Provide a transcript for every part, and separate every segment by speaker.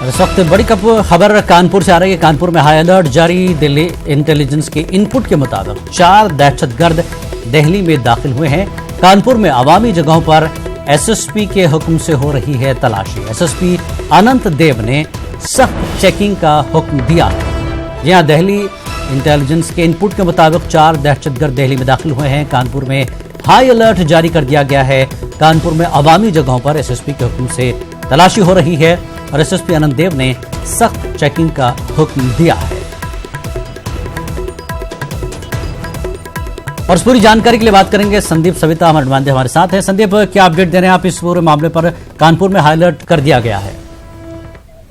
Speaker 1: इस वक्त बड़ी खबर कानपुर से आ रही है। कानपुर में हाई अलर्ट जारी। दिल्ली इंटेलिजेंस के इनपुट के मुताबिक 4 दहशतगर्द दिल्ली में दाखिल हुए हैं। कानपुर में अवामी जगहों पर एसएसपी के हुक्म से हो रही है तलाशी। एसएसपी अनंत देव ने सख्त चेकिंग का हुक्म दिया है। यहां दिल्ली इंटेलिजेंस के इनपुट के मुताबिक 4 दहशतगर्द दिल्ली में दाखिल हुए हैं। कानपुर में हाई अलर्ट जारी कर दिया गया है। कानपुर में अवामी जगहों पर एसएसपी के हुक्म से तलाशी हो रही है और एसएसपी अनंत देव ने सख्त चेकिंग का हुक्म दिया है। और इस पूरी जानकारी के लिए बात करेंगे संदीप सविता हमारे साथ है। संदीप, क्या अपडेट दे रहे हैं आप इस पूरे मामले पर? कानपुर में हाई अलर्ट कर दिया गया है।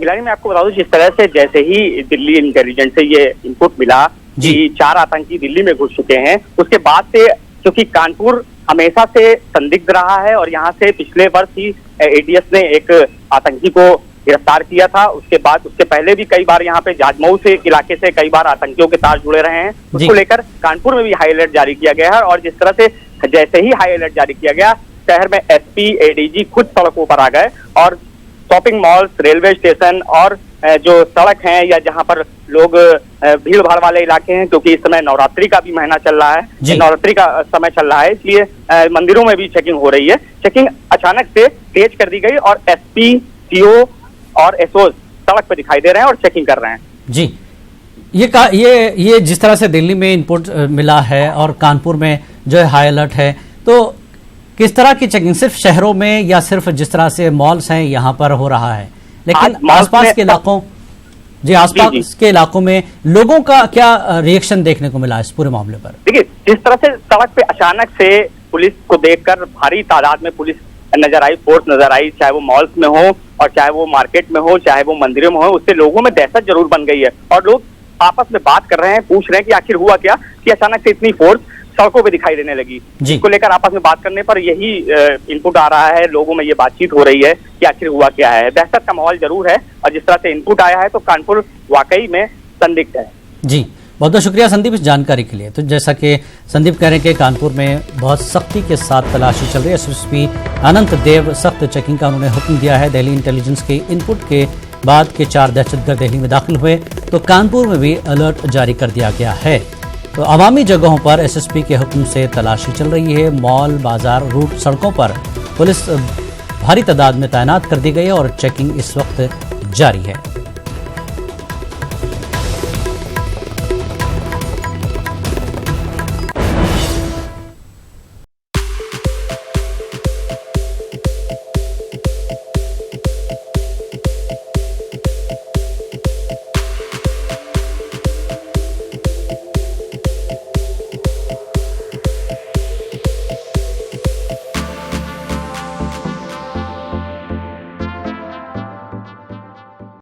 Speaker 2: गिलानी, मैं आपको बता दूं, जिस तरह से जैसे ही दिल्ली इंटेलिजेंस से ये इनपुट मिला कि 4 आतंकी दिल्ली में घुस चुके हैं, उसके बाद से क्योंकि कानपुर हमेशा से संदिग्ध रहा है और यहाँ से पिछले वर्ष ही एटीएस ने एक आतंकी को गिरफ्तार किया था। उसके बाद उसके पहले भी कई बार यहाँ पे जाजमऊ से इलाके से कई बार आतंकियों के तार जुड़े रहे हैं। उसको लेकर कानपुर में भी हाई अलर्ट जारी किया गया है। और जिस तरह से जैसे ही हाई अलर्ट जारी किया गया, शहर में एसपी एडीजी खुद सड़कों पर आ गए और शॉपिंग मॉल्स, रेलवे स्टेशन और जो सड़क हैं या जहां पर लोग भीड़ भाड़ वाले इलाके हैं, क्योंकि इस समय नवरात्रि का भी महीना चल रहा है, नवरात्रि का समय चल रहा है, इसलिए मंदिरों में भी चेकिंग हो रही है। चेकिंग अचानक से तेज कर दी गई और एसपी, सीओ और एसओ सड़क पर दिखाई दे रहे हैं और चेकिंग कर रहे हैं।
Speaker 1: जी, ये जिस तरह से दिल्ली में इनपुट मिला है और कानपुर में जो है हाई अलर्ट है, तो किस तरह की चेकिंग सिर्फ शहरों में या सिर्फ जिस तरह से मॉल्स हैं यहाँ पर हो रहा है, लेकिन आसपास के इलाकों आसपास के इलाकों में लोगों का क्या रिएक्शन देखने को मिला इस पूरे मामले पर?
Speaker 2: देखिए, जिस तरह से सड़क पे अचानक से पुलिस को देखकर भारी तादाद में पुलिस नजर आई, फोर्स नजर आई, चाहे वो मॉल्स में हो और चाहे वो मार्केट में हो, चाहे वो मंदिरों में हो, उससे लोगों में दहशत जरूर बन गई है और लोग आपस में बात कर रहे हैं, पूछ रहे हैं कि आखिर हुआ क्या कि अचानक से इतनी फोर्स सड़कों पे दिखाई देने लगी। इसको लेकर आपस में बात करने पर यही इनपुट आ रहा है, लोगों में ये बातचीत हो रही है कि आखिर हुआ क्या है। दहशत का माहौल जरूर है और जिस तरह से इनपुट आया है तो कानपुर वाकई में संदिग्ध है।
Speaker 1: जी, बहुत बहुत शुक्रिया संदीप इस जानकारी के लिए। तो जैसा कि संदीप कह रहे हैं कि कानपुर में बहुत सख्ती के साथ तलाशी चल रही है। एसएसपी अनंत देव सख्त चेकिंग का उन्होंने हुक्म दिया है। दिल्ली इंटेलिजेंस के इनपुट के बाद के 4 दहशतगर्द दिल्ली में दाखिल हुए तो कानपुर में भी अलर्ट जारी कर दिया गया है। तो अवामी जगहों पर एसएसपी के हुक्म से तलाशी चल रही है। मॉल, बाजार, रूट, सड़कों पर पुलिस भारी तादाद में तैनात कर दी गई है और चेकिंग इस वक्त जारी है।